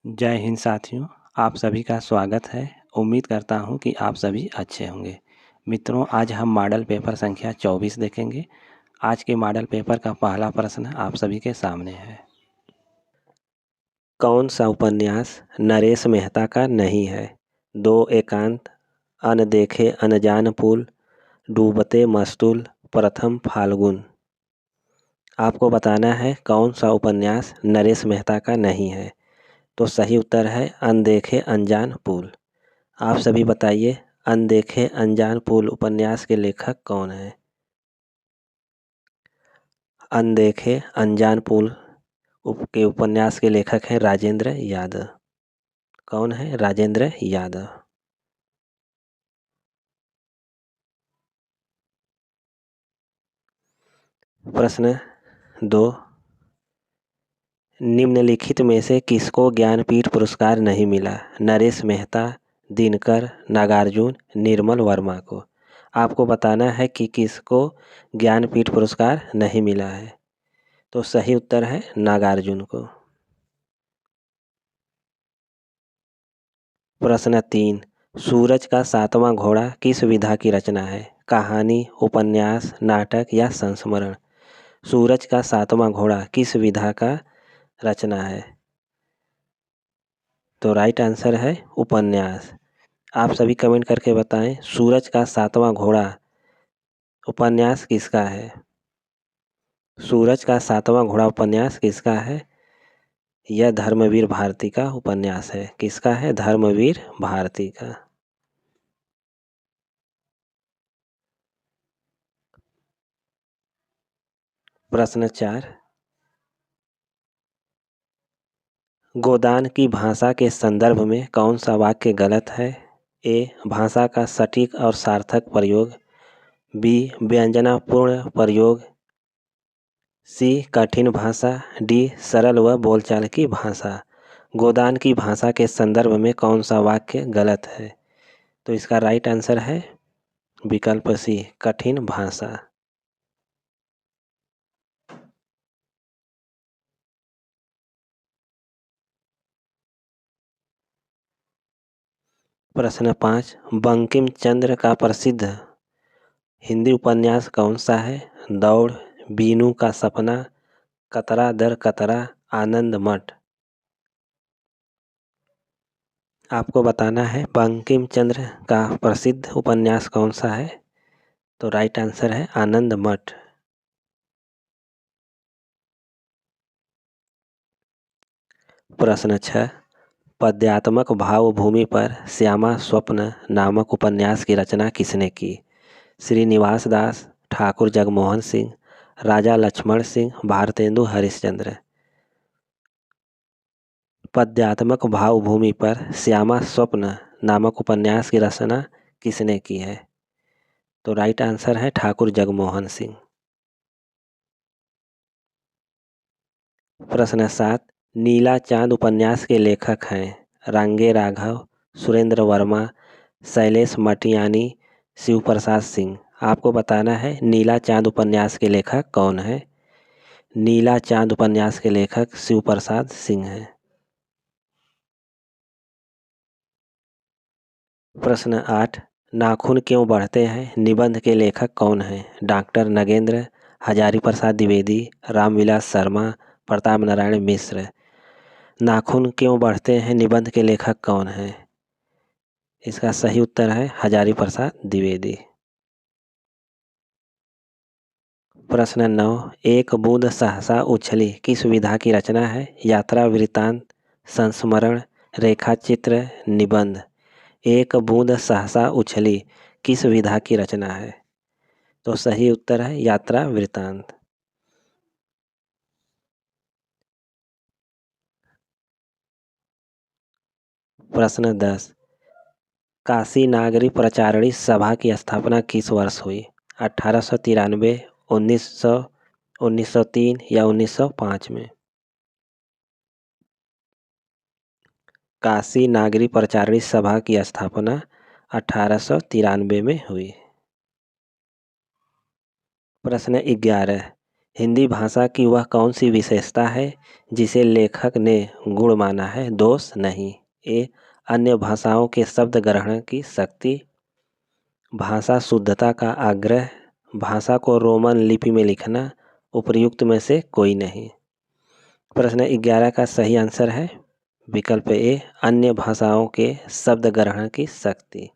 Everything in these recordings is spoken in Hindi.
जय हिंद साथियों, आप सभी का स्वागत है। उम्मीद करता हूं कि आप सभी अच्छे होंगे। मित्रों, आज हम मॉडल पेपर संख्या 24 देखेंगे। आज के मॉडल पेपर का पहला प्रश्न आप सभी के सामने है। कौन सा उपन्यास नरेश मेहता का नहीं है? दो एकांत, अनदेखे अनजान पुल, डूबते मस्तूल, प्रथम फाल्गुन। आपको बताना है कौन सा उपन्यास नरेश मेहता का नहीं है। तो सही उत्तर है अनदेखे अनजान पुल। आप सभी बताइए, अनदेखे अनजान पुल उपन्यास के लेखक कौन हैं? अनदेखे अनजान पुल के उपन्यास के लेखक हैं राजेंद्र यादव। कौन है? राजेंद्र यादव। प्रश्न 2, निम्नलिखित में से किसको ज्ञानपीठ पुरस्कार नहीं मिला? नरेश मेहता, दिनकर, नागार्जुन, निर्मल वर्मा को। आपको बताना है कि किसको ज्ञानपीठ पुरस्कार नहीं मिला है। तो सही उत्तर है नागार्जुन को। प्रश्न 3, सूरज का सातवां घोड़ा किस विधा की रचना है? कहानी, उपन्यास, नाटक या संस्मरण? सूरज का सातवां घोड़ा किस विधा का रचना है? तो राइट आंसर है उपन्यास। आप सभी कमेंट करके बताएं, सूरज का सातवां घोड़ा उपन्यास किसका है? सूरज का सातवां घोड़ा उपन्यास किसका है? यह धर्मवीर भारती का उपन्यास है। किसका है? धर्मवीर भारती का। प्रश्न 4, गोदान की भाषा के संदर्भ में कौन सा वाक्य गलत है? ए, भाषा का सटीक और सार्थक प्रयोग, बी, व्यंजनापूर्ण प्रयोग, सी, कठिन भाषा, डी, सरल व बोलचाल की भाषा। गोदान की भाषा के संदर्भ में कौन सा वाक्य गलत है? तो इसका राइट आंसर है विकल्प सी, कठिन भाषा। प्रश्न 5, बंकिम चंद्र का प्रसिद्ध हिंदी उपन्यास कौन सा है? दौड़, बीनू का सपना, कतरा दर कतरा, आनंद मठ। आपको बताना है बंकिम चंद्र का प्रसिद्ध उपन्यास कौन सा है? तो राइट आंसर है आनंद मठ। प्रश्न 6, पद्यात्मक भावभूमि पर श्यामा स्वप्न नामक उपन्यास की रचना किसने की? श्रीनिवास दास, ठाकुर जगमोहन सिंह, राजा लक्ष्मण सिंह, भारतेंदु हरिश्चंद्र। पद्यात्मक भावभूमि पर श्यामा स्वप्न नामक उपन्यास की रचना किसने की है? तो राइट आंसर है ठाकुर जगमोहन सिंह। प्रश्न 7, नीला चांद उपन्यास के लेखक हैं रांगे राघव, सुरेंद्र वर्मा, शैलेश मटियानी, शिव प्रसाद सिंह। आपको बताना है नीला चांद उपन्यास के लेखक कौन है? नीला चांद उपन्यास के लेखक शिव प्रसाद सिंह हैं। प्रश्न 8, नाखून क्यों बढ़ते हैं निबंध के लेखक कौन हैं? डॉक्टर नगेंद्र, हजारी प्रसाद द्विवेदी, रामविलास शर्मा, प्रताप नारायण मिश्र। नाखून क्यों बढ़ते हैं निबंध के लेखक कौन हैं? इसका सही उत्तर है हजारी प्रसाद द्विवेदी। प्रश्न 9, एक बूंद सहसा उछली किस विधा की रचना है? यात्रा वृत्तांत, संस्मरण, रेखाचित्र, निबंध। एक बूंद सहसा उछली किस विधा की रचना है? तो सही उत्तर है यात्रा वृत्तांत। प्रश्न 10, काशी नागरी प्रचारणी सभा की स्थापना किस वर्ष हुई? 1893, 1900, 1903 या 1905 में? काशी नागरी प्रचारणी सभा की स्थापना 1893 में हुई। प्रश्न 11, हिंदी भाषा की वह कौन सी विशेषता है जिसे लेखक ने गुण माना है, दोष नहीं। ए अन्य भाषाओं के शब्द ग्रहण की शक्ति, भाषा शुद्धता का आग्रह, भाषा को रोमन लिपि में लिखना, उपर्युक्त में से कोई नहीं। प्रश्न 11 का सही आंसर है विकल्प ए अन्य भाषाओं के शब्द ग्रहण की शक्ति।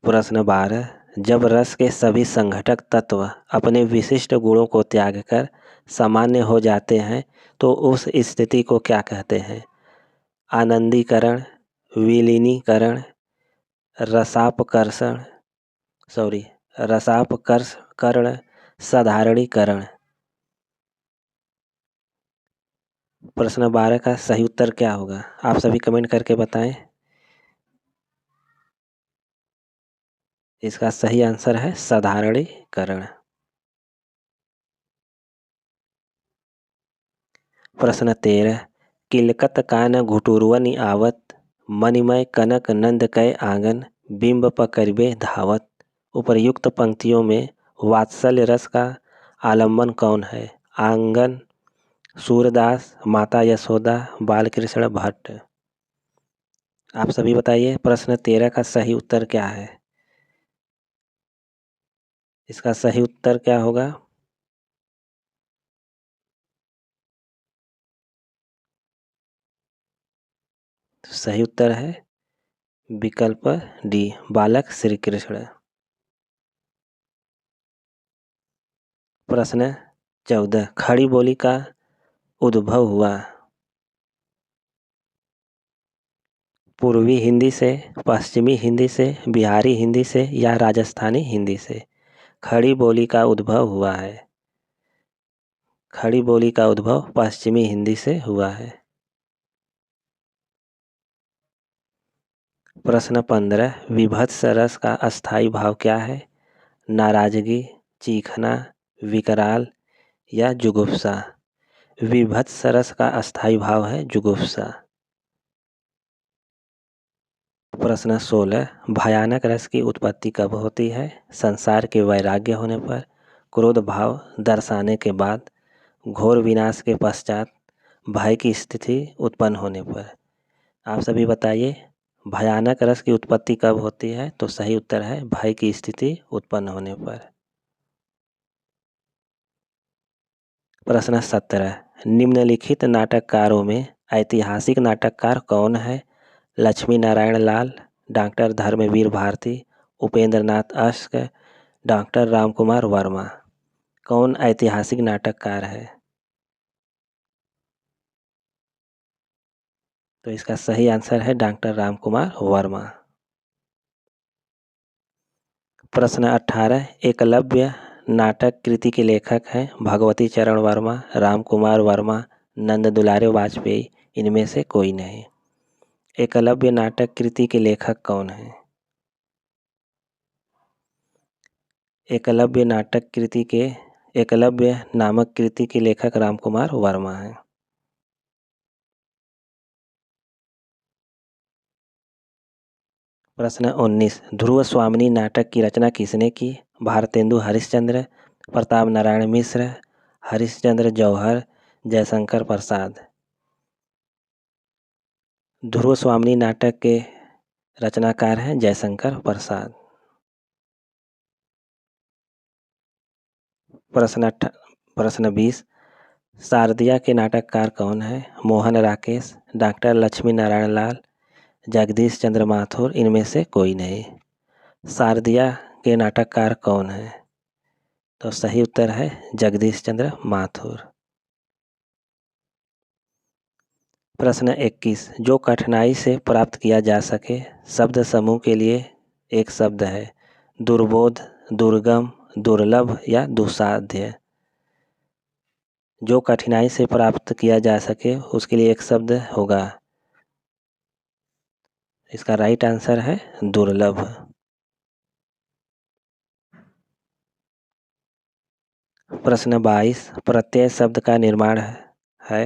प्रश्न 12 जब रस के सभी संघटक तत्व अपने विशिष्ट गुणों को त्याग कर सामान्य हो जाते हैं तो उस स्थिति को क्या कहते हैं? आनंदीकरण, विलीनीकरण, रसापकर्षण रसापकर्षण, साधारणीकरण। प्रश्न 12 का सही उत्तर क्या होगा? आप सभी कमेंट करके बताएं। इसका सही आंसर है साधारणीकरण। प्रश्न 13 किलकत कान घुटुरवन आवत, मणिमय कनक नंद कै आंगन, बिंब पकड़बे धावत। उपर्युक्त पंक्तियों में वात्सल्य रस का आलम्बन कौन है? आंगन, सूरदास, माता यशोदा, बालकृष्ण भट्ट। आप सभी बताइए प्रश्न 13 का सही उत्तर क्या है? इसका सही उत्तर क्या होगा? सही उत्तर है विकल्प डी बालक श्री कृष्ण। प्रश्न 14 खड़ी बोली का उद्भव हुआ पूर्वी हिंदी से, पश्चिमी हिंदी से, बिहारी हिंदी से या राजस्थानी हिंदी से? खड़ी बोली का उद्भव हुआ है, खड़ी बोली का उद्भव पश्चिमी हिंदी से हुआ है। प्रश्न 15 विभत्स रस का अस्थायी भाव क्या है? नाराजगी, चीखना, विकराल या जुगुप्सा? विभत्स रस का अस्थायी भाव है जुगुप्सा। प्रश्न 16 भयानक रस की उत्पत्ति कब होती है? संसार के वैराग्य होने पर, क्रोध भाव दर्शाने के बाद, घोर विनाश के पश्चात, भय की स्थिति उत्पन्न होने पर। आप सभी बताइए भयानक रस की उत्पत्ति कब होती है? तो सही उत्तर है भय की स्थिति उत्पन्न होने पर। प्रश्न 17 निम्नलिखित नाटककारों में ऐतिहासिक नाटककार कौन है? लक्ष्मी नारायण लाल, डॉक्टर धर्मवीर भारती, उपेंद्र नाथ अश्क, डॉक्टर रामकुमार वर्मा। कौन ऐतिहासिक नाटककार है? तो इसका सही आंसर है डॉक्टर रामकुमार वर्मा। प्रश्न 18 एकलव्य नाटक कृति के लेखक हैं भगवती चरण वर्मा, रामकुमार वर्मा, नंद दुलारे वाजपेयी, इनमें से कोई नहीं। एकलव्य नाटक कृति के लेखक कौन है? एकलव्य नामक कृति के लेखक रामकुमार वर्मा हैं। प्रश्न 19 ध्रुव स्वामिनी नाटक की रचना किसने की? भारतेंदु हरिश्चंद्र, प्रताप नारायण मिश्र, हरिश्चंद्र जौहर, जयशंकर प्रसाद। ध्रुव स्वामिनी नाटक के रचनाकार हैं जयशंकर प्रसाद। प्रश्न 20 शारदिया के नाटककार कौन है? मोहन राकेश, डॉक्टर लक्ष्मी नारायण लाल, जगदीश चंद्र माथुर, इनमें से कोई नहीं। शारदिया के नाटककार कौन है? तो सही उत्तर है जगदीश चंद्र माथुर। प्रश्न 21 जो कठिनाई से प्राप्त किया जा सके शब्द समूह के लिए एक शब्द है दुर्बोध, दुर्गम, दुर्लभ या दुस्साध्य। जो कठिनाई से प्राप्त किया जा सके उसके लिए एक शब्द होगा। इसका राइट आंसर है दुर्लभ। प्रश्न 22 प्रत्यय शब्द का निर्माण है।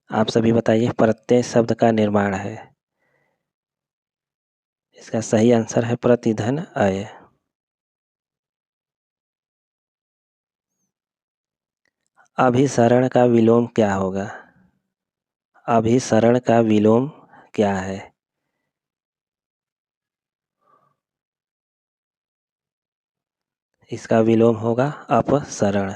आप सभी बताइए प्रत्यय शब्द का निर्माण है। इसका सही आंसर है प्रतिधन अय। अभिसरण का विलोम क्या होगा? अभिसरण का विलोम क्या है? इसका विलोम होगा अपसरण।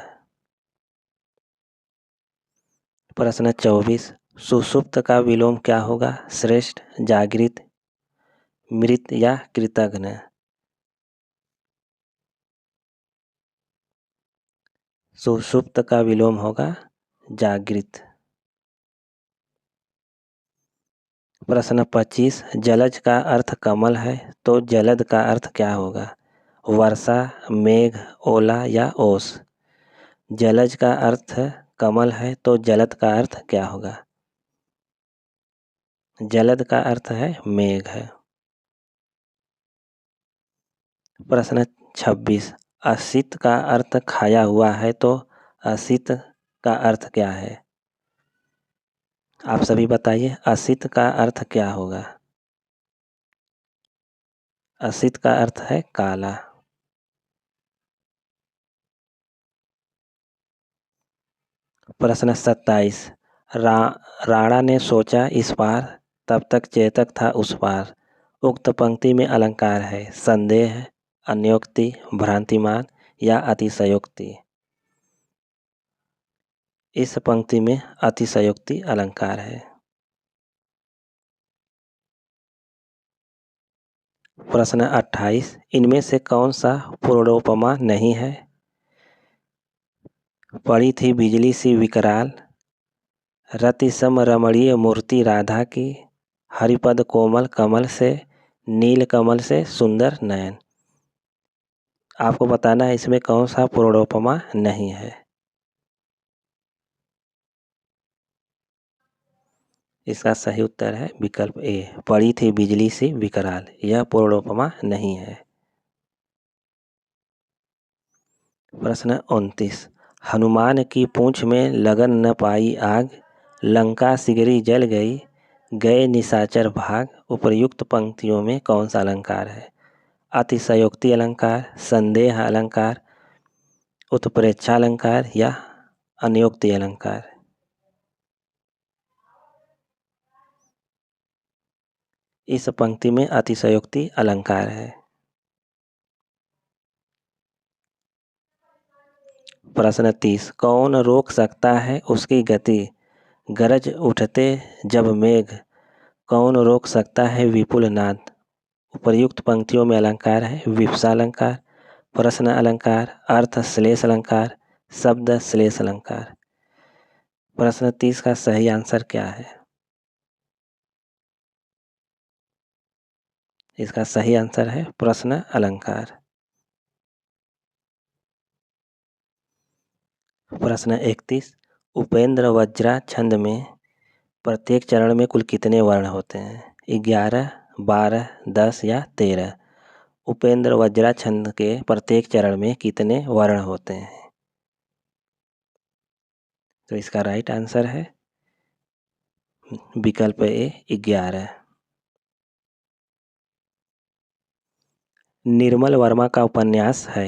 प्रश्न 24, सुषुप्त का विलोम क्या होगा? श्रेष्ठ, जागृत, मृत या कृतघ्न? सुषुप्त का विलोम होगा जागृत। प्रश्न 25, जलज का अर्थ कमल है तो जलद का अर्थ क्या होगा? वर्षा, मेघ, ओला या ओस? जलज का अर्थ कमल है तो जलद का अर्थ क्या होगा? जलद का अर्थ है मेघ है। प्रश्न 26, असित का अर्थ खाया हुआ है तो असित का अर्थ क्या है? आप सभी बताइए, असित का अर्थ क्या होगा? असित का अर्थ है काला। प्रश्न 27, राणा ने सोचा इस पार, तब तक चेतक था उस पार। उक्त पंक्ति में अलंकार है संदेह, अन्योक्ति, भ्रांतिमान या अतिशयोक्ति? इस पंक्ति में अतिशयोक्ति अलंकार है। प्रश्न 28, इनमें से कौन सा पूर्णोपमा नहीं है? पड़ी थी बिजली सी विकराल, रति सम रमणीय मूर्ति राधा की, हरिपद कोमल कमल से, नील कमल से सुंदर नयन। आपको बताना है इसमें कौन सा पूर्णोपमा नहीं है। इसका सही उत्तर है विकल्प ए, पड़ी थी बिजली सी विकराल। यह पूर्णोपमा नहीं है। प्रश्न 29, हनुमान की पूंछ में लगन न पाई आग, लंका सिगरी जल गई, गए निशाचर भाग। उपर्युक्त पंक्तियों में कौन सा अलंकार है? अतिशयोक्ति अलंकार, संदेह अलंकार, उत्प्रेक्षा अलंकार या अन्योक्ति अलंकार? इस पंक्ति में अतिशयोक्ति अलंकार है। प्रश्न 30, कौन रोक सकता है उसकी गति, गरज उठते जब मेघ, कौन रोक सकता है विपुल नाद? उपर्युक्त पंक्तियों में अलंकार है विवक्षा अलंकार, प्रश्न अलंकार, अर्थ श्लेष अलंकार, शब्द श्लेष अलंकार। प्रश्न 30 का सही आंसर क्या है? इसका सही आंसर है प्रश्न अलंकार। प्रश्न 31, उपेंद्र वज्रा छंद में प्रत्येक चरण में कुल कितने वर्ण होते हैं? 11, 12, 10 या 13? उपेंद्र वज्रा छंद के प्रत्येक चरण में कितने वर्ण होते हैं? तो इसका राइट आंसर है विकल्प ए, 11। निर्मल वर्मा का उपन्यास है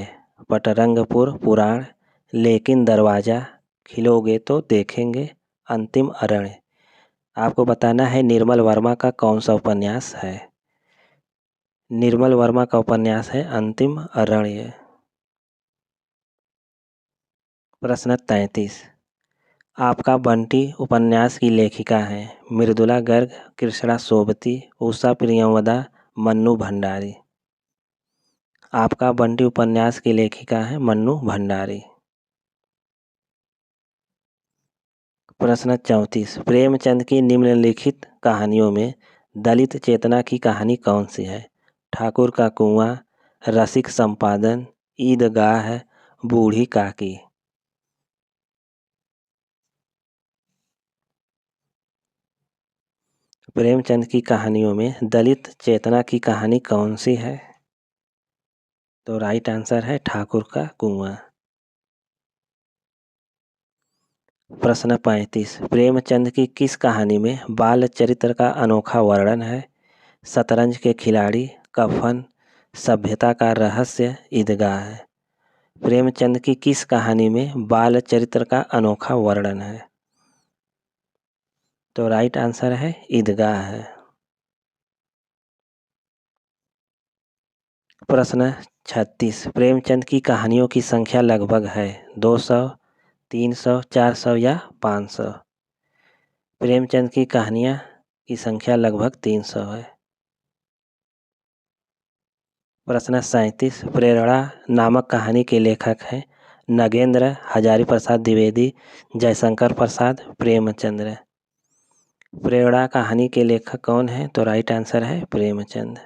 पटरंगपुर पुराण, लेकिन दरवाजा, खिलोगे तो देखेंगे, अंतिम अरण्य। आपको बताना है निर्मल वर्मा का कौन सा उपन्यास है। निर्मल वर्मा का उपन्यास है अंतिम अरण्य। प्रश्न 33, आपका बंटी उपन्यास की लेखिका हैं मृदुला गर्ग, कृष्णा सोबती, उषा प्रियंवदा, मन्नू भंडारी? आपका बंटी उपन्यास की लेखिका है मन्नू भंडारी। प्रश्न 34, प्रेमचंद की निम्नलिखित कहानियों में दलित चेतना की कहानी कौन सी है? ठाकुर का कुआं, रसिक संपादन, ईदगाह, बूढ़ी काकी? प्रेमचंद की कहानियों में दलित चेतना की कहानी कौन सी है? तो राइट आंसर है ठाकुर का कुआं। प्रश्न 35, प्रेमचंद की किस कहानी में बाल चरित्र का अनोखा वर्णन है? शतरंज के खिलाड़ी, कफन, सभ्यता का रहस्य, ईदगाह? प्रेमचंद की किस कहानी में बाल चरित्र का अनोखा वर्णन है? तो राइट आंसर है ईदगाह है। प्रश्न 36, प्रेमचंद की कहानियों की संख्या लगभग है 200, 300, 400 या 500? प्रेमचंद की कहानियाँ की संख्या लगभग 300 है। प्रश्न 37, प्रेरणा नामक कहानी के लेखक हैं नगेंद्र, हजारी प्रसाद द्विवेदी, जयशंकर प्रसाद, प्रेमचंद्र। प्रेरणा कहानी के लेखक कौन है? तो राइट आंसर है प्रेमचंद।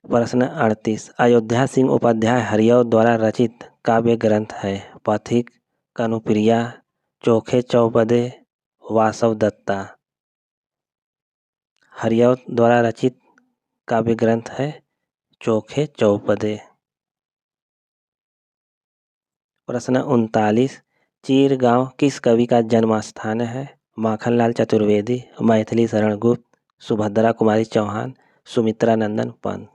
प्रश्न 38, अयोध्या सिंह उपाध्याय हरिऔध द्वारा रचित काव्य ग्रंथ है पथिक, कनुप्रिया, चोखे चौपदे, वासव दत्ता। हरिऔध द्वारा रचित काव्य ग्रंथ है चोखे चौपदे। प्रश्न 39, चीर गांव किस कवि का जन्म स्थान है? माखनलाल चतुर्वेदी, मैथिली शरण गुप्त, सुभद्रा कुमारी चौहान, सुमित्रा नंदन पंत।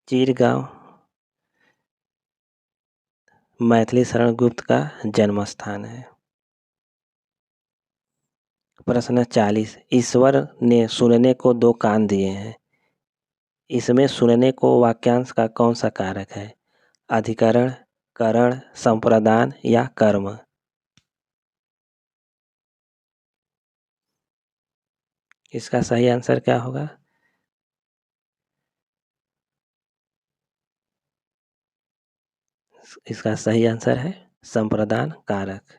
चीर गांव मैथिली शरण गुप्त का जन्म स्थान है। प्रश्न 40, ईश्वर ने सुनने को 2 कान दिए हैं, इसमें सुनने को वाक्यांश का कौन सा कारक है? अधिकरण, करण, संप्रदान या कर्म? इसका सही आंसर क्या होगा? इसका सही आंसर है संप्रदान कारक।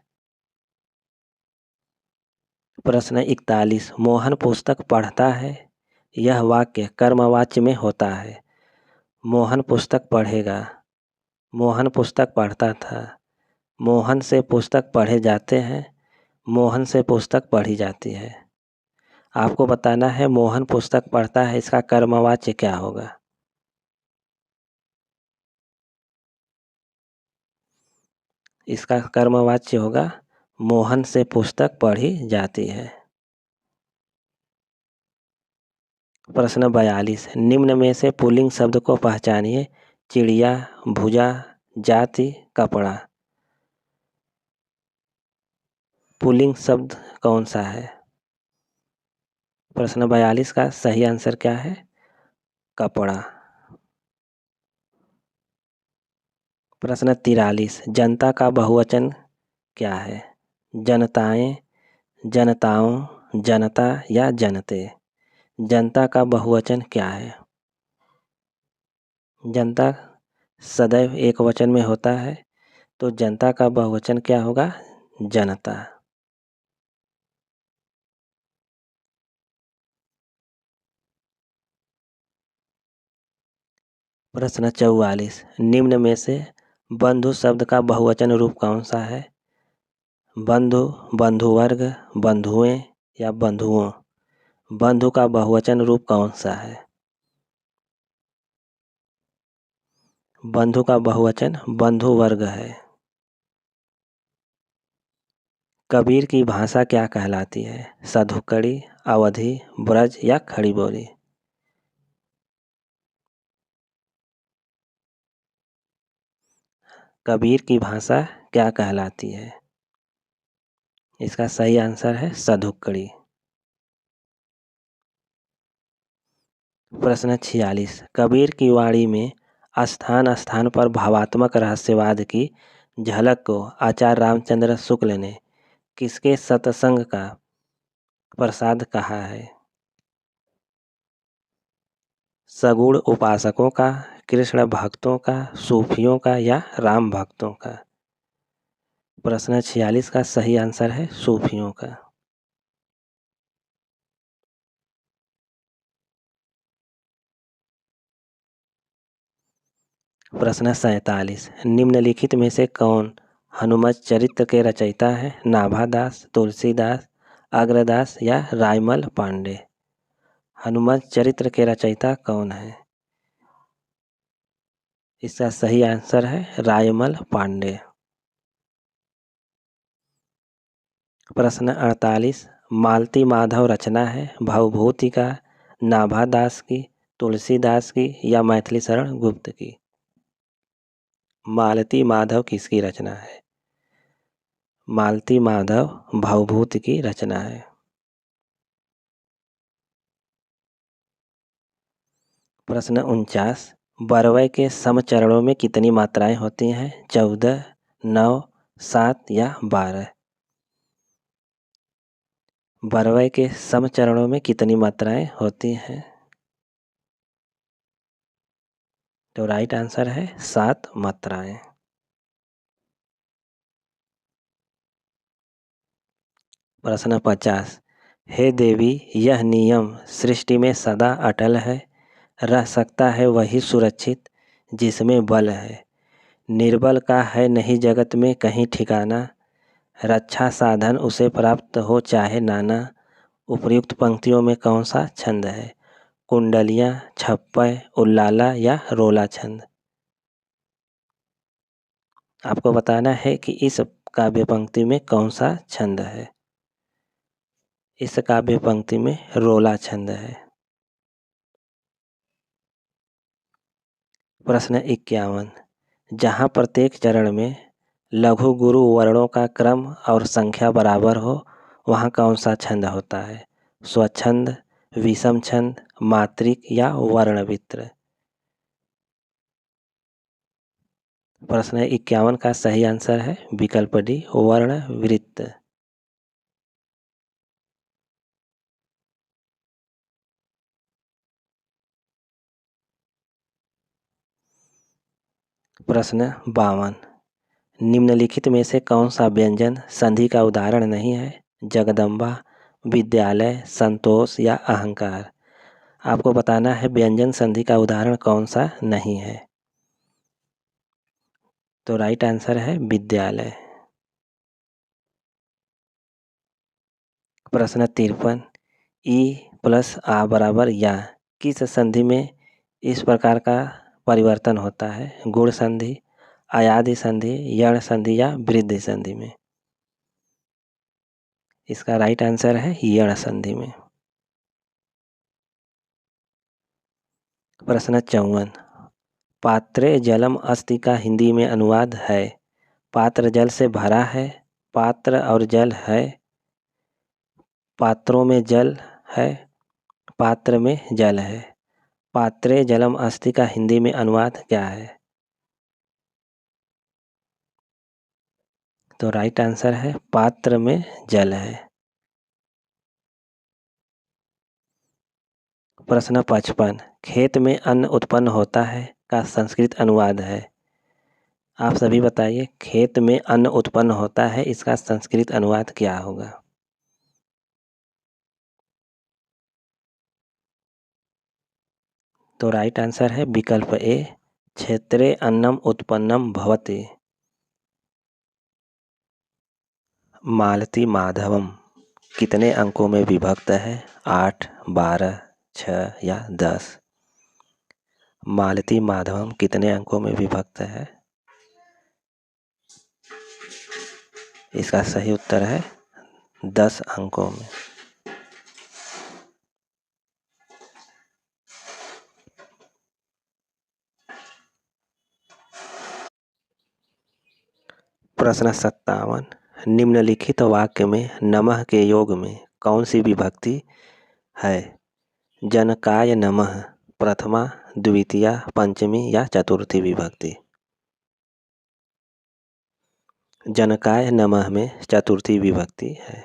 प्रश्न 41, मोहन पुस्तक पढ़ता है, यह वाक्य कर्मवाच्य में होता है। मोहन पुस्तक पढ़ेगा, मोहन पुस्तक पढ़ता था, मोहन से पुस्तक पढ़े जाते हैं, मोहन से पुस्तक पढ़ी जाती है। आपको बताना है मोहन पुस्तक पढ़ता है, इसका कर्मवाच्य क्या होगा? इसका कर्मवाच्य होगा मोहन से पुस्तक पढ़ी जाती है। प्रश्न 42, निम्न में से पुल्लिंग शब्द को पहचानिए। चिड़िया, भुजा, जाति, कपड़ा। पुल्लिंग शब्द कौन सा है? प्रश्न 42 का सही आंसर क्या है? कपड़ा। प्रश्न 43, जनता का बहुवचन क्या है? जनताएं, जनताओं, जनता या जनते? जनता का बहुवचन क्या है? जनता सदैव एक वचन में होता है, तो जनता का बहुवचन क्या होगा? जनता। प्रश्न 44, निम्न में से बंधु शब्द का बहुवचन रूप कौन सा है? बंधु, बंधुवर्ग, बंधुएं या बंधुओं? बंधु का बहुवचन रूप कौन सा है? बंधु का बहुवचन बंधुवर्ग है। कबीर की भाषा क्या कहलाती है? सधुकड़ी, अवधी, ब्रज या खड़ी बोली? कबीर की भाषा क्या कहलाती है? इसका सही आंसर है सधुकड़ी। प्रश्न 46, कबीर की वाणी में स्थान स्थान पर भावात्मक रहस्यवाद की झलक को आचार्य रामचंद्र शुक्ल ने किसके सत्संग का प्रसाद कहा है? सगुण उपासकों का, कृष्ण भक्तों का, सूफियों का या राम भक्तों का? प्रश्न 46 का सही आंसर है सूफियों का। प्रश्न 47, निम्नलिखित में से कौन हनुमत चरित्र के रचयिता है? नाभादास, तुलसीदास, अग्रदास या रायमल पांडे? हनुमत चरित्र के रचयिता कौन है? इसका सही आंसर है रायमल पांडे। प्रश्न 48, मालती माधव रचना है, भवभूति का, नाभा दास की, तुलसीदास की या मैथिली शरण गुप्त की? मालती माधव किसकी रचना है? मालती माधव भवभूति की रचना है। प्रश्न 49, बरवय के समचरणों में कितनी मात्राएं होती हैं? 14, 9, 7 या 12? बरवय के समचरणों में कितनी मात्राएं होती हैं? तो राइट आंसर है 7 मात्राएं। प्रश्न 50, हे देवी, यह नियम सृष्टि में सदा अटल है, रह सकता है वही सुरक्षित जिसमें बल है, निर्बल का है नहीं जगत में कहीं ठिकाना, रक्षा साधन उसे प्राप्त हो चाहे नाना। उपर्युक्त पंक्तियों में कौन सा छंद है? कुंडलियां, छप्पय, उल्लाला या रोला छंद? आपको बताना है कि इस काव्य पंक्ति में कौन सा छंद है। इस काव्य पंक्ति में रोला छंद है। प्रश्न 51, जहाँ प्रत्येक चरण में लघु गुरु वर्णों का क्रम और संख्या बराबर हो वहाँ कौन सा छंद होता है? स्वच्छंद, विषम छंद, मात्रिक या वर्णवित्र? प्रश्न 51 का सही आंसर है विकल्प डी, वर्णवृत्त। प्रश्न 52, निम्नलिखित में से कौन सा व्यंजन संधि का उदाहरण नहीं है? जगदम्बा, विद्यालय, संतोष या अहंकार? आपको बताना है व्यंजन संधि का उदाहरण कौन सा नहीं है। तो राइट आंसर है विद्यालय। प्रश्न 53, ई प्लस आ बराबर या किस संधि में इस प्रकार का परिवर्तन होता है? गुण संधि, अयादि संधि, यण संधि या वृद्धि संधि में? इसका राइट आंसर है यण संधि में। प्रश्न 54, पात्रे जलम अस्ति का हिंदी में अनुवाद है? पात्र जल से भरा है, पात्र और जल है, पात्रों में जल है, पात्र में जल है। पात्रे जलम अस्ति का हिंदी में अनुवाद क्या है? तो राइट आंसर है पात्र में जल है। प्रश्न 55, खेत में अन्न उत्पन्न होता है का संस्कृत अनुवाद है? आप सभी बताइए, खेत में अन्न उत्पन्न होता है इसका संस्कृत अनुवाद क्या होगा? तो राइट आंसर है विकल्प ए, क्षेत्रे अन्नम उत्पन्नम भवति। मालती माधवम कितने अंकों में विभक्त है? 8, 12, 6 या 10? मालती माधवम कितने अंकों में विभक्त है? इसका सही उत्तर है 10 अंकों में। प्रश्न 57, निम्नलिखित वाक्य में नमः के योग में कौन सी विभक्ति है? जनकाय नमः प्रथमा, द्वितीया, पंचमी या चतुर्थी विभक्ति? जनकाय नमः में चतुर्थी विभक्ति है।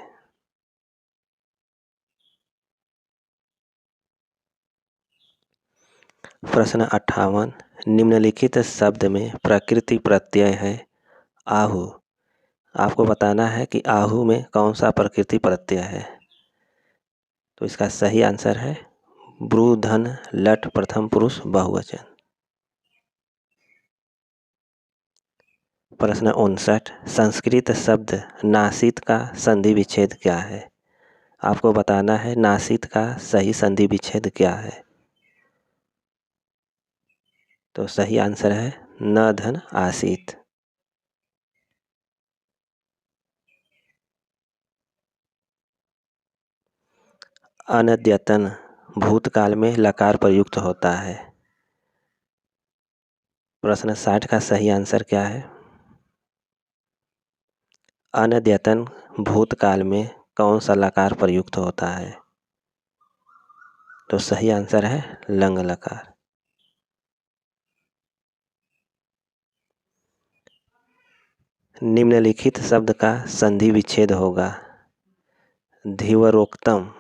प्रश्न 58, निम्नलिखित शब्द में प्रकृति प्रत्यय है आहु। आपको बताना है कि आहु में कौन सा प्रकृति प्रत्यय है। तो इसका सही आंसर है ब्रू धन लट प्रथम पुरुष बहुवचन। प्रश्न 59, संस्कृत शब्द नासित का संधि विच्छेद क्या है? आपको बताना है नासित का सही संधि विच्छेद क्या है। तो सही आंसर है न धन आसित। अनद्यतन भूतकाल में लकार प्रयुक्त होता है। प्रश्न 60 का सही आंसर क्या है? अनद्यतन भूतकाल में कौन सा लकार प्रयुक्त होता है? तो सही आंसर है लंग लकार। निम्नलिखित शब्द का संधि विच्छेद होगा। धीवरोक्तम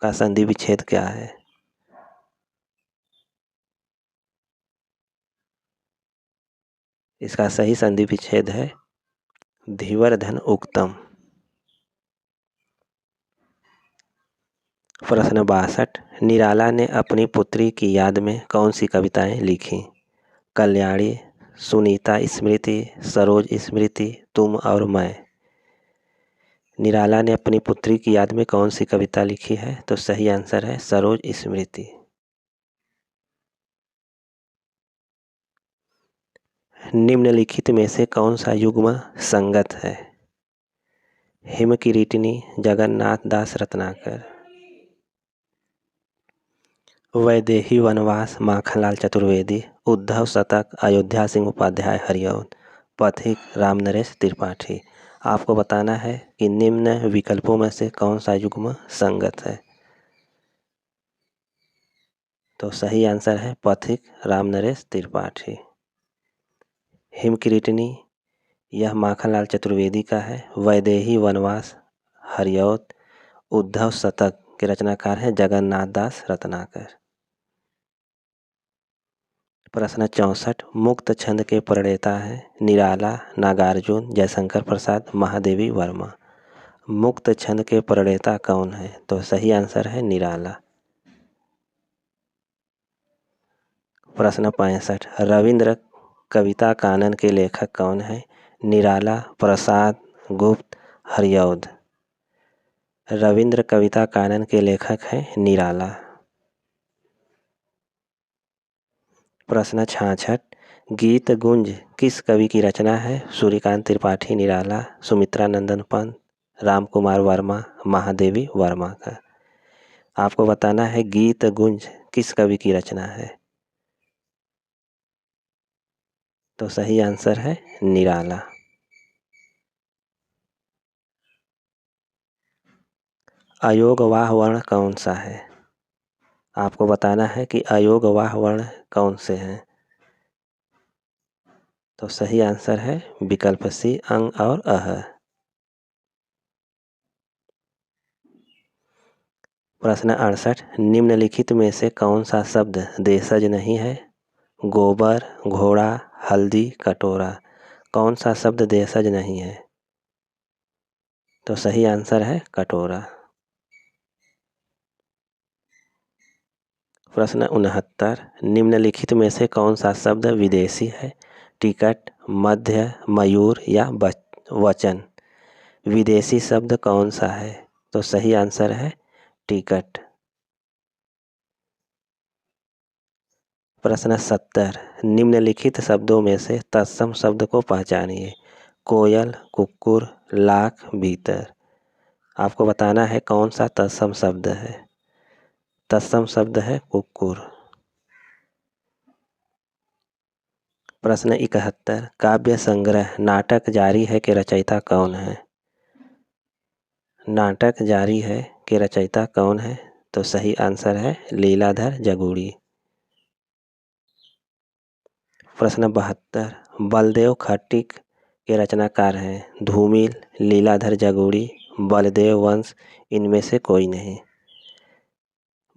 का संधि विच्छेद क्या है? इसका सही संधि विच्छेद है धीवरधन उक्तम। प्रश्न 62, निराला ने अपनी पुत्री की याद में कौन सी कविताएं लिखी? कल्याणी, सुनीता स्मृति, सरोज स्मृति, तुम और मैं। निराला ने अपनी पुत्री की याद में कौन सी कविता लिखी है? तो सही आंसर है सरोज स्मृति। निम्नलिखित में से कौन सा युग्म संगत है? हिमकिरीटिनी, जगन्नाथ दास रत्नाकर। वैदेही वनवास माखनलाल चतुर्वेदी, उद्धव शतक अयोध्या सिंह उपाध्याय हरिऔध, पथिक रामनरेश त्रिपाठी। आपको बताना है कि निम्न विकल्पों में से कौन सा युग्म संगत है। तो सही आंसर है पथिक रामनरेश त्रिपाठी। हिमकिरीटिनी यह माखनलाल चतुर्वेदी का है। वैदेही वनवास हरिऔध उद्धव शतक के रचनाकार हैं जगन्नाथ दास रत्नाकर। प्रश्न 64, मुक्त छंद के प्रणेता हैं निराला, नागार्जुन, जयशंकर प्रसाद, महादेवी वर्मा। मुक्त छंद के प्रणेता कौन है? तो सही आंसर है निराला। प्रश्न 65, रविंद्र कविता कानन के लेखक कौन है? निराला, प्रसाद, गुप्त, हरिऔध। रविंद्र कविता कानन के लेखक हैं निराला। प्रश्न 66, गीत गुंज किस कवि की रचना है? सूर्यकांत त्रिपाठी निराला, सुमित्रा नंदन पंत, राम कुमार वर्मा, महादेवी वर्मा का। आपको बताना है गीत गुंज किस कवि की रचना है। तो सही आंसर है निराला। अयोगवाह वर्ण कौन सा है? आपको बताना है कि अयोगवाह वर्ण कौन से हैं। तो सही आंसर है विकल्प सी अंग और अह। प्रश्न 68, निम्नलिखित में से कौन सा शब्द देशज नहीं है? गोबर, घोड़ा, हल्दी, कटोरा। कौन सा शब्द देशज नहीं है? तो सही आंसर है कटोरा। प्रश्न 69, निम्नलिखित में से कौन सा शब्द विदेशी है? टिकट, मध्य, मयूर या वचन। विदेशी शब्द कौन सा है? तो सही आंसर है टिकट। प्रश्न 70, निम्नलिखित शब्दों में से तत्सम शब्द को पहचानिए। कोयल, कुक्कुर, लाख, भीतर। आपको बताना है कौन सा तत्सम शब्द है। तत्सम शब्द है कुक्कुर। प्रश्न 71, काव्य संग्रह नाटक जारी है के रचयिता कौन है? नाटक जारी है के रचयिता कौन है? तो सही आंसर है लीलाधर जगूड़ी। प्रश्न 72, बलदेव खट्टिक के रचनाकार हैं धूमिल, लीलाधर जगूड़ी, बलदेव वंश, इनमें से कोई नहीं।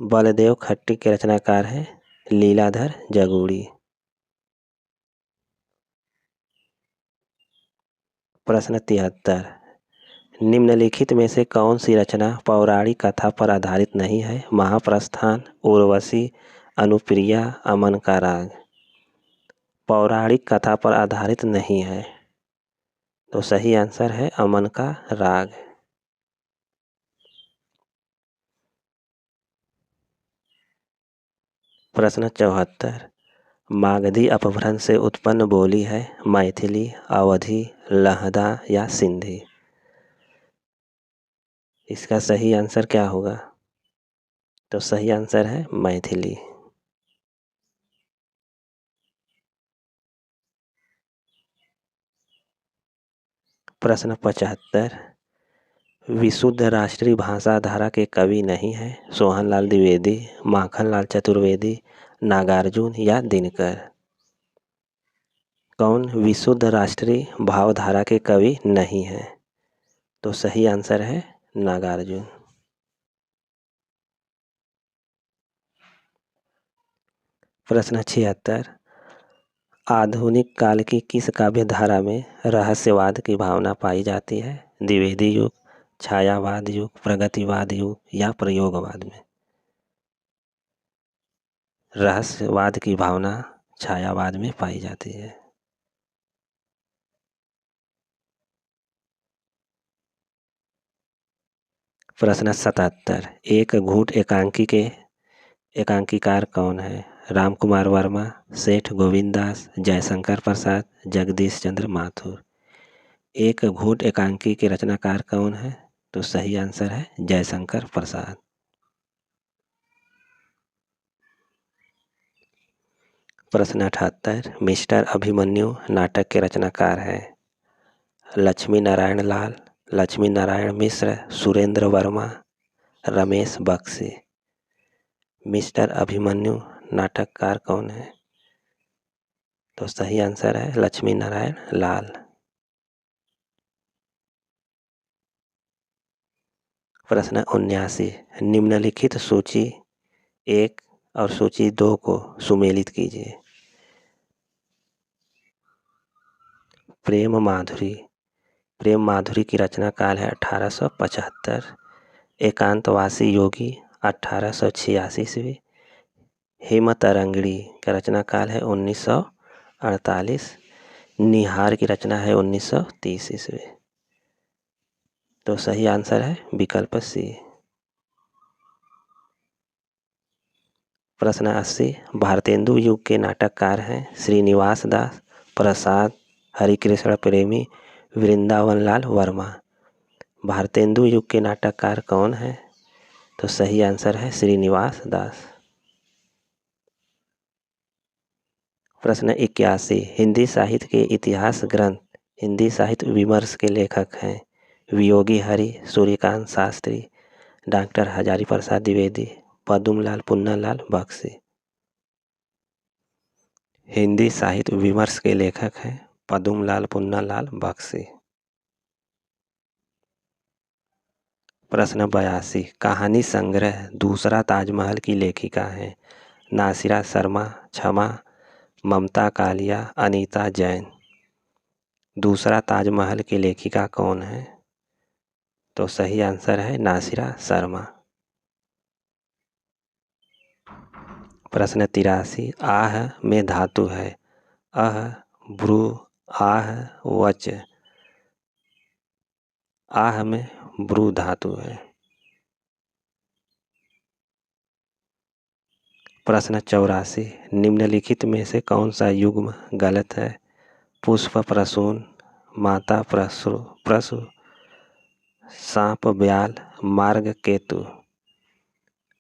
बलदेव खट्टिक के रचनाकार हैं लीलाधर जगूड़ी। प्रश्न 73, निम्नलिखित में से कौन सी रचना पौराणिक कथा पर आधारित नहीं है? महाप्रस्थान, उर्वशी, अनुप्रिया, अमन का राग। पौराणिक कथा पर आधारित नहीं है। तो सही आंसर है अमन का राग। प्रश्न 74, मागधी अपभ्रंश से उत्पन्न बोली है मैथिली, अवधी, लहदा या सिंधी। इसका सही आंसर क्या होगा? तो सही आंसर है मैथिली। प्रश्न 75, विशुद्ध राष्ट्रीय भाषा धारा के कवि नहीं है? सोहनलाल द्विवेदी, माखनलाल चतुर्वेदी, नागार्जुन या दिनकर? कौन विशुद्ध राष्ट्रीय भावधारा के कवि नहीं है? तो सही आंसर है नागार्जुन। प्रश्न 76, आधुनिक काल की किस काव्य धारा में रहस्यवाद की भावना पाई जाती है? द्विवेदी युग, छायावाद युग, प्रगतिवाद युग या प्रयोगवाद में? रहस्यवाद की भावना छायावाद में पाई जाती है। प्रश्न 77, एक घूट एकांकी के एकांकीकार कौन है? राम कुमार वर्मा, सेठ गोविंददास, जयशंकर प्रसाद, जगदीश चंद्र माथुर? एक घूट एकांकी के रचनाकार कौन है? तो सही आंसर है जयशंकर प्रसाद। प्रश्न 78, मिस्टर अभिमन्यु नाटक के रचनाकार हैं? लक्ष्मी नारायण लाल, लक्ष्मी नारायण मिश्र, सुरेंद्र वर्मा, रमेश बख्शी? मिस्टर अभिमन्यु नाटककार कौन है? तो सही आंसर है लक्ष्मी नारायण लाल। प्रश्न 79, निम्नलिखित सूची 1 और सूची 2 को सुमेलित कीजिए। प्रेम माधुरी, प्रेम माधुरी की रचना काल है 1875। एकांतवासी योगी 1886 ईस्वी। हेमतरंगिणी का रचना काल है 1948। निहार की रचना है 1930 ईस्वी। तो सही आंसर है विकल्प सी। प्रश्न 80, भारतेंदु युग के नाटककार हैं? श्रीनिवास दास, प्रसाद, हरिकृष्ण प्रेमी, वृंदावन लाल वर्मा? भारतेंदु युग के नाटककार कौन है? तो सही आंसर है श्रीनिवास दास। प्रश्न 81, हिंदी साहित्य के इतिहास ग्रंथ हिंदी साहित्य विमर्श के लेखक हैं? वियोगी हरि, सूर्यकांत शास्त्री, डॉक्टर हजारी प्रसाद द्विवेदी, पद्मलाल पुन्नालाल बख्शी? हिंदी साहित्य विमर्श के लेखक हैं पद्मलाल पुन्नालाल बख्शी। प्रश्न 82, कहानी संग्रह दूसरा ताजमहल की लेखिका हैं? नासिरा शर्मा, क्षमा, ममता कालिया, अनीता जैन? दूसरा ताजमहल की लेखिका कौन है? तो सही आंसर है नासिरा शर्मा। प्रश्न 83, आह में धातु है? अह, भ्रू, आह, वच? आह में भ्रू धातु है। प्रश्न 84, निम्नलिखित में से कौन सा युग्म गलत है? पुष्प प्रसून, माता प्रसु, सांप ब्याल, मार्ग केतु?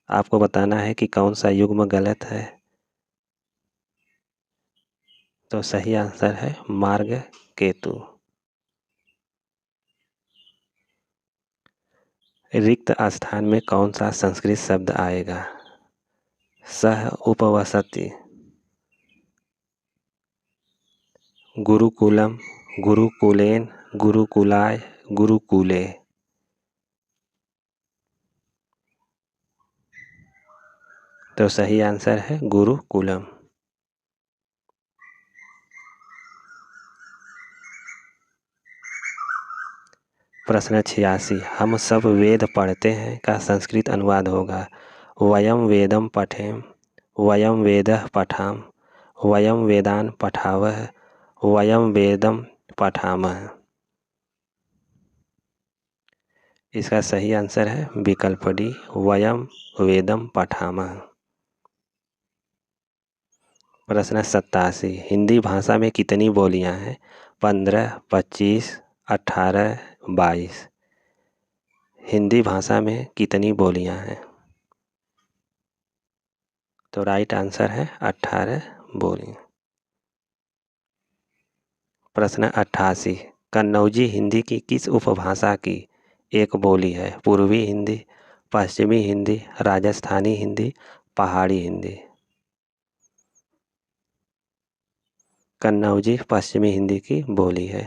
आपको बताना है कि कौन सा युग्म गलत है। तो सही आंसर है मार्ग केतु। रिक्त स्थान में कौन सा संस्कृत शब्द आएगा? सह उपवसति, गुरुकुलम, गुरुकुलेन, गुरुकुलाय, गुरुकुले? तो सही आंसर है गुरुकुलम। प्रश्न 86, हम सब वेद पढ़ते हैं का संस्कृत अनुवाद होगा? वयम वेदम पठेम, वयम वेदः पठाम, वयम वेदान पठावः, वयम वेदम पठामः? इसका सही आंसर है विकल्प डी, वयम वेदम पठामः। प्रश्न 87, हिंदी भाषा में कितनी बोलियां हैं? 15, 25, 18, 22? हिंदी भाषा में कितनी बोलियां हैं? तो राइट आंसर है 18 बोली। प्रश्न 88, कन्नौजी हिंदी की किस उपभाषा की एक बोली है? पूर्वी हिंदी, पश्चिमी हिंदी, राजस्थानी हिंदी, पहाड़ी हिंदी। कन्नौजी पश्चिमी हिंदी की बोली है।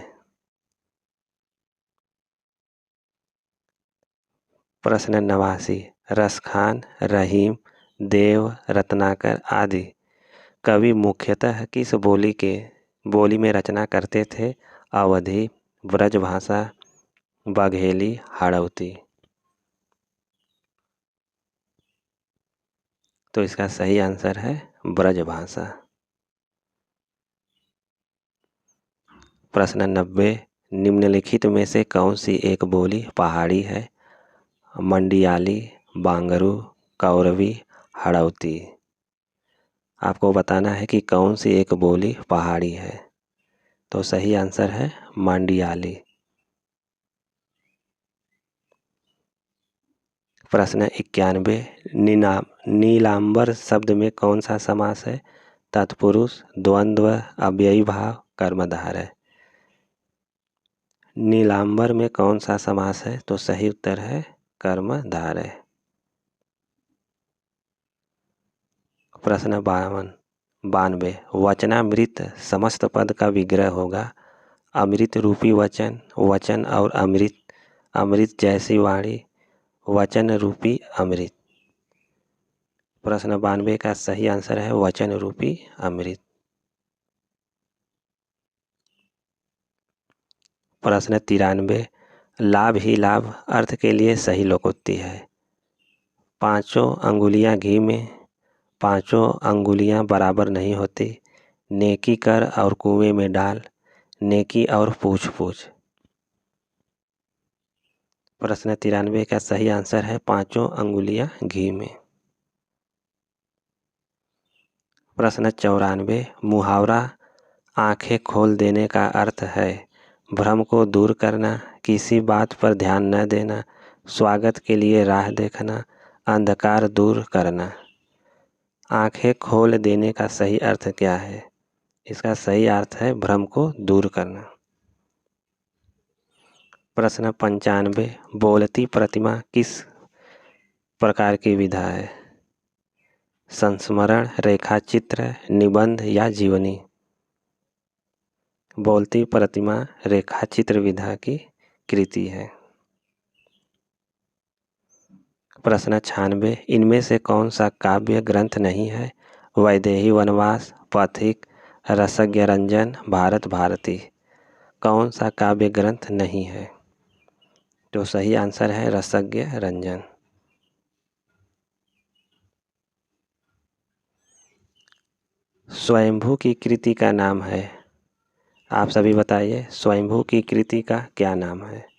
प्रश्न 89, रसखान, रहीम, देव, रत्नाकर आदि कवि मुख्यतः किस बोली में रचना करते थे? अवधी, ब्रजभाषा, बघेली, हाड़ौती। तो इसका सही आंसर है ब्रजभाषा। प्रश्न 90, निम्नलिखित में से कौन सी एक बोली पहाड़ी है? मंडियाली, बांगरू, कौरवी, हाड़ौती। आपको बताना है कि कौन सी एक बोली पहाड़ी है। तो सही आंसर है मंडियाली। प्रश्न 91, नीलांबर शब्द में कौन सा समास है? तत्पुरुष, द्वंद्व, अव्ययी भाव, कर्मधारय। नीलांबर में कौन सा समास है? तो सही उत्तर है कर्मधारय। प्रश्न 92, वचनामृत समस्त पद का विग्रह होगा। अमृत रूपी वचन, वचन और अमृत, अमृत जैसी वाणी, वचन रूपी अमृत। प्रश्न 92 का सही आंसर है वचन रूपी अमृत। प्रश्न 93, लाभ ही लाभ अर्थ के लिए सही लोकोक्ति है। पांचों अंगुलियां घी में, पांचों अंगुलियां बराबर नहीं होती, नेकी कर और कुएं में डाल, नेकी और पूछ पूछ। प्रश्न 93 का सही आंसर है पांचों अंगुलियां घी में। प्रश्न 94, मुहावरा आंखें खोल देने का अर्थ है? भ्रम को दूर करना, किसी बात पर ध्यान न देना, स्वागत के लिए राह देखना, अंधकार दूर करना। आंखें खोल देने का सही अर्थ क्या है? इसका सही अर्थ है भ्रम को दूर करना। प्रश्न 95, बोलती प्रतिमा किस प्रकार की विधा है? संस्मरण, रेखाचित्र, निबंध या जीवनी। बोलती प्रतिमा रेखाचित्र विधा की कृति है। प्रश्न 96, इनमें से कौन सा काव्य ग्रंथ नहीं है? वैदेही वनवास, पथिक, रसज्ञ रंजन, भारत भारती। कौन सा काव्य ग्रंथ नहीं है? तो सही आंसर है रसज्ञ रंजन। स्वयंभू की कृति का नाम है? आप सभी बताइए स्वयंभू की कृति का क्या नाम है?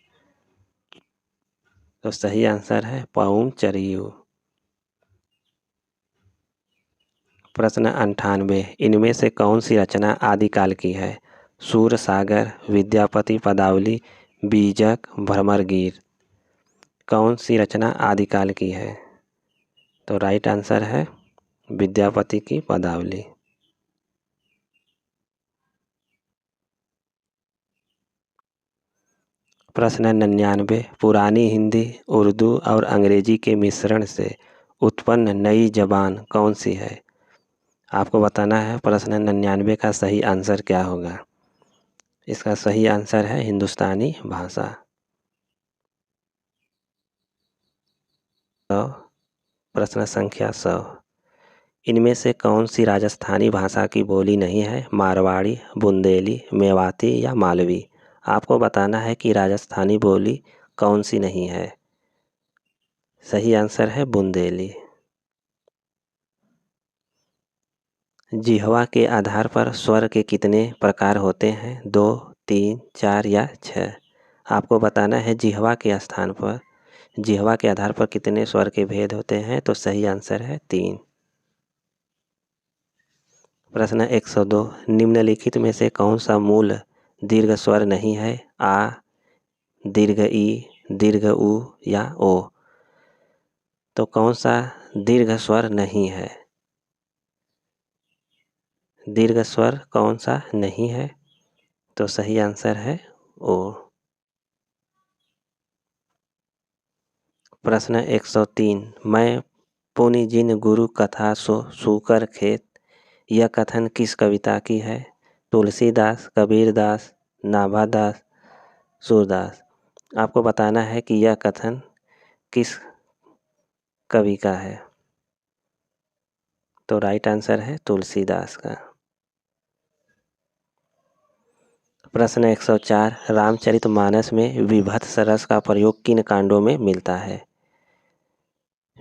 तो सही आंसर है पौम चरियू। प्रश्न 98, इनमें से कौन सी रचना आदिकाल की है? सूर सागर, विद्यापति पदावली, बीजक, भ्रमरगीत। कौन सी रचना आदिकाल की है? तो राइट आंसर है विद्यापति की पदावली। प्रश्न 99, पुरानी हिंदी, उर्दू और अंग्रेजी के मिश्रण से उत्पन्न नई जबान कौन सी है? आपको बताना है प्रश्न 99 का सही आंसर क्या होगा। इसका सही आंसर है हिंदुस्तानी भाषा। तो प्रश्न संख्या 100, इनमें से कौन सी राजस्थानी भाषा की बोली नहीं है? मारवाड़ी, बुंदेली, मेवाती या मालवी। आपको बताना है कि राजस्थानी बोली कौन सी नहीं है। सही आंसर है बुंदेली। जिह्वा के आधार पर स्वर के कितने प्रकार होते हैं? 2, 3, 4 या 6। आपको बताना है जिह्वा के स्थान पर, जिह्वा के आधार पर कितने स्वर के भेद होते हैं? तो सही आंसर है 3। प्रश्न 102, निम्नलिखित में से कौन सा मूल दीर्घ स्वर नहीं है? आ, दीर्घ ई, दीर्घ उ या ओ। तो कौन सा दीर्घ स्वर नहीं है? दीर्घ स्वर कौन सा नहीं है? तो सही आंसर है ओ। प्रश्न 103, मैं पुनि जिन गुरु कथा सो सूकर खेत, यह कथन किस कविता की है? तुलसीदास, कबीरदास, नाभादास, सूरदास। आपको बताना है कि यह कथन किस कवि का है। तो राइट आंसर है तुलसीदास का। प्रश्न 104, रामचरितमानस में विभत्स रस का प्रयोग किन कांडों में मिलता है?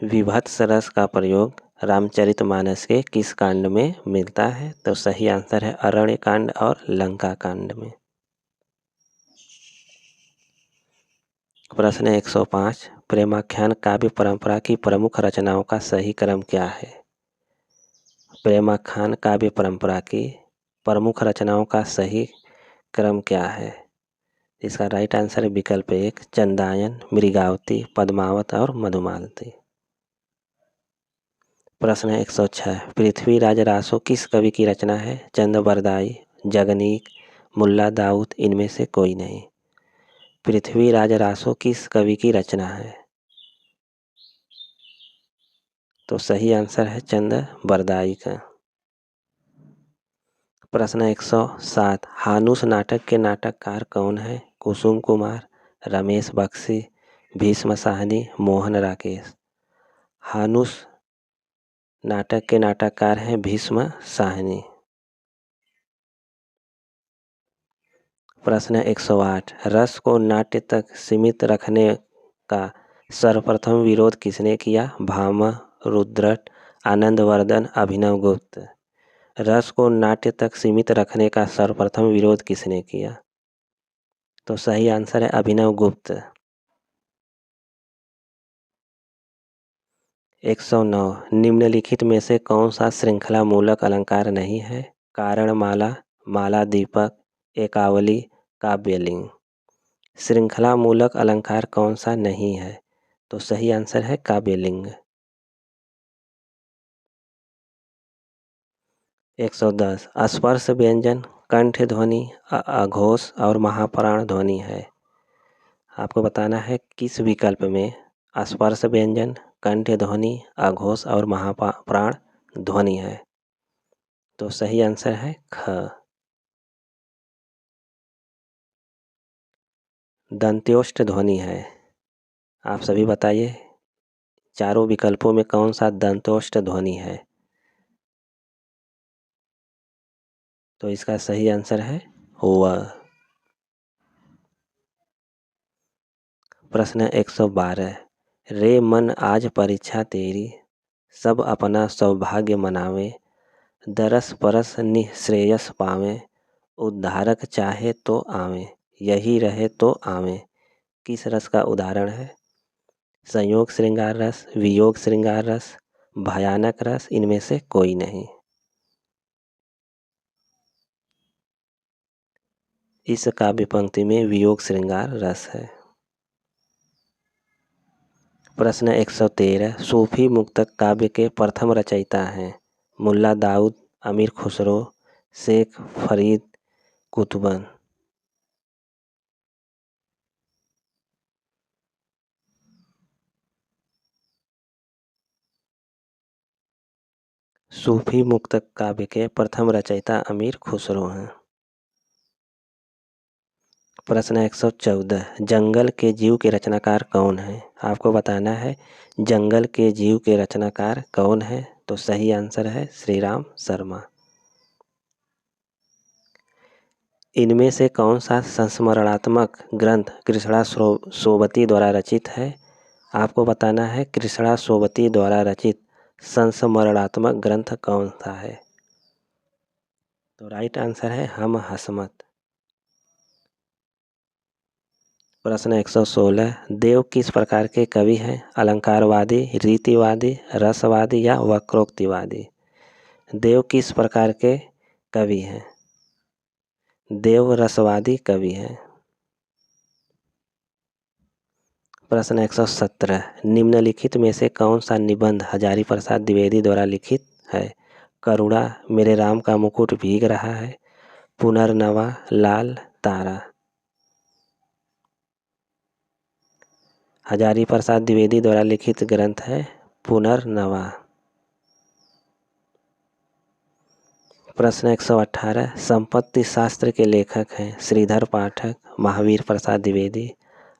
विभत्स रस का प्रयोग रामचरितमानस के किस कांड में मिलता है? तो सही आंसर है अरण्य कांड और लंका कांड में। प्रश्न 105, प्रेमाख्यान काव्य परंपरा की प्रमुख रचनाओं का सही क्रम क्या है? प्रेमाख्यान काव्य परंपरा की प्रमुख रचनाओं का सही क्रम क्या है? इसका राइट आंसर है विकल्प 1, चंदायन, मृगावती, पद्मावत और मधुमालती। प्रश्न 106, पृथ्वीराज रासो किस कवि की रचना है? चंद-बरदाई, जगनीक, मुल्ला दाऊद, इनमें से कोई नहीं। पृथ्वीराज रासो किस कवि की रचना है? तो सही आंसर है चंद-बरदाई का। प्रश्न 107, हानुस नाटक के नाटककार कौन है? कुसुम कुमार, रमेश बख्शी, भीष्म साहनी, मोहन राकेश। हानुस नाटक के नाटककार हैं भीष्म साहनी। प्रश्न 108, रस को नाट्य तक सीमित रखने का सर्वप्रथम विरोध किसने किया? भामह, रुद्रट, आनंदवर्धन, अभिनवगुप्त। रस को नाट्य तक सीमित रखने का सर्वप्रथम विरोध किसने किया? तो सही आंसर है अभिनवगुप्त। 109, निम्नलिखित में से कौन सा श्रृंखला मूलक अलंकार नहीं है? कारणमाला, माला दीपक, एकावली, काव्यलिंग। श्रृंखला मूलक अलंकार कौन सा नहीं है? तो सही आंसर है काव्यलिंग। 110, स्पर्श व्यंजन कंठ ध्वनि, अघोष और महाप्राण ध्वनि है। आपको बताना है किस विकल्प में स्पर्श व्यंजन, कंठ ध्वनि, अघोष और महाप्राण ध्वनि है। तो सही आंसर है ख। दंत्योष्ठ ध्वनि है। आप सभी बताइए चारों विकल्पों में कौन सा दंत्योष्ठ ध्वनि है? तो इसका सही आंसर है व। प्रश्न 112, रे मन आज परीक्षा तेरी, सब अपना सौभाग्य मनावे, दरस परस निःश्रेयस पावे, उद्धारक चाहे तो आवे, यही रहे तो आवे। किस रस का उदाहरण है? संयोग श्रृंगार रस, वियोग श्रृंगार रस, भयानक रस, इनमें से कोई नहीं। इस काव्य पंक्ति में वियोग श्रृंगार रस है। प्रश्न 113, सूफी मुक्तक काव्य के प्रथम रचयिता हैं? मुल्ला दाऊद, अमीर खुसरो, शेख फरीद, कुतुबन। सूफी मुक्तक काव्य के प्रथम रचयिता अमीर खुसरो हैं। प्रश्न 114, जंगल के जीव के रचनाकार कौन है? आपको बताना है जंगल के जीव के रचनाकार कौन है? तो सही आंसर है श्री राम शर्मा। इनमें से कौन सा संस्मरणात्मक ग्रंथ कृष्णा सोबती द्वारा रचित है? आपको बताना है कृष्णा सोबती द्वारा रचित संस्मरणात्मक ग्रंथ कौन सा है? तो राइट आंसर है हम हसमत। प्रश्न 116, देव किस प्रकार के कवि हैं? अलंकारवादी, रीतिवादी, रसवादी या वक्रोक्तिवादी। देव किस प्रकार के कवि हैं? देव रसवादी कवि हैं। प्रश्न 117, निम्नलिखित में से कौन सा निबंध हजारी प्रसाद द्विवेदी द्वारा लिखित है? करुणा, मेरे राम का मुकुट भीग रहा है, पुनर्नवा, लाल तारा। हजारी प्रसाद द्विवेदी द्वारा लिखित ग्रंथ है पुनर्नवा। प्रश्न 118, संपत्ति शास्त्र के लेखक हैं श्रीधर पाठक, महावीर प्रसाद द्विवेदी,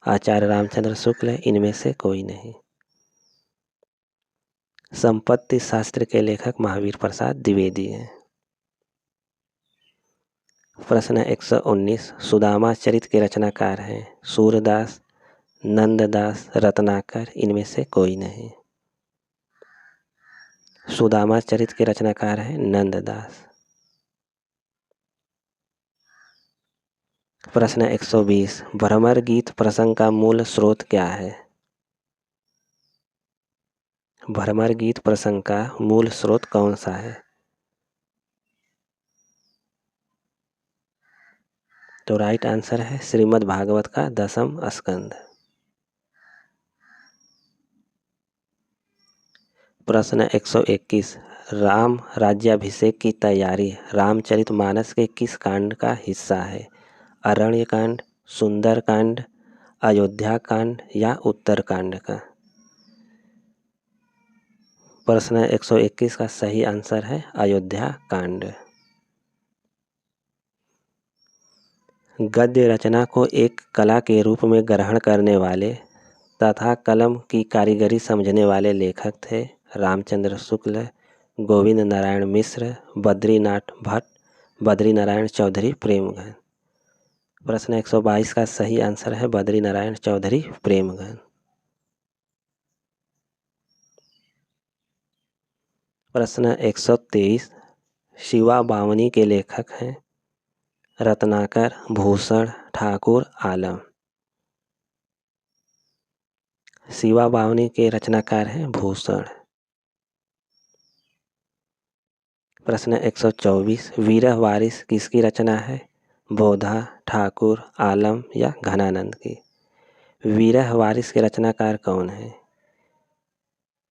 आचार्य रामचंद्र शुक्ल, इनमें से कोई नहीं। संपत्ति शास्त्र के लेखक महावीर प्रसाद द्विवेदी हैं। प्रश्न 119, सुदामा चरित के रचनाकार हैं सूरदास, नंददास, रत्नाकर, इनमें से कोई नहीं। सुदामा चरित के रचनाकार हैं नंददास। प्रश्न 120, भ्रमर गीत प्रसंग का मूल स्रोत क्या है? भ्रमर गीत प्रसंग का मूल स्रोत कौन सा है? तो राइट आंसर है श्रीमद् भागवत का 10वां स्कंद। प्रश्न 121, राम राज्याभिषेक की तैयारी रामचरितमानस के किस कांड का हिस्सा है? अरण्य कांड, सुंदर कांड, अयोध्या कांड या उत्तर कांड का? प्रश्न 121 का सही आंसर है अयोध्या कांड। गद्य रचना को एक कला के रूप में ग्रहण करने वाले तथा कलम की कारीगरी समझने वाले लेखक थे रामचंद्र शुक्ल, गोविंद नारायण मिश्र, बद्रीनाथ भट्ट, बद्रीनारायण चौधरी प्रेमघन। प्रश्न 122 का सही आंसर है बद्रीनारायण चौधरी प्रेमघन। प्रश्न 123, शिवा बावनी के लेखक हैं रत्नाकर, भूषण, ठाकुर, आलम। शिवा बावनी के रचनाकार हैं भूषण। प्रश्न 124, वीरह वारिस किसकी रचना है? बोधा, ठाकुर, आलम या घनानंद की? वीरह वारिस के रचनाकार कौन है?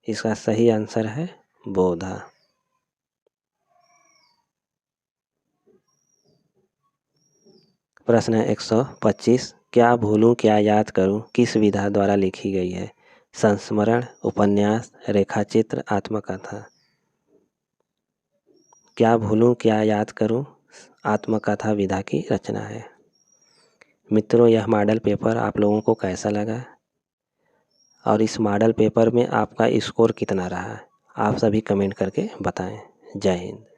इसका सही आंसर है बोधा। प्रश्न 125, क्या भूलूं क्या याद करूं किस विधा द्वारा लिखी गई है? संस्मरण, उपन्यास, रेखाचित्र, आत्मकथा? क्या भूलूं क्या याद करूं आत्मकथा विधा की रचना है। मित्रों, यह मॉडल पेपर आप लोगों को कैसा लगा और इस मॉडल पेपर में आपका स्कोर कितना रहा, आप सभी कमेंट करके बताएं। जय हिंद।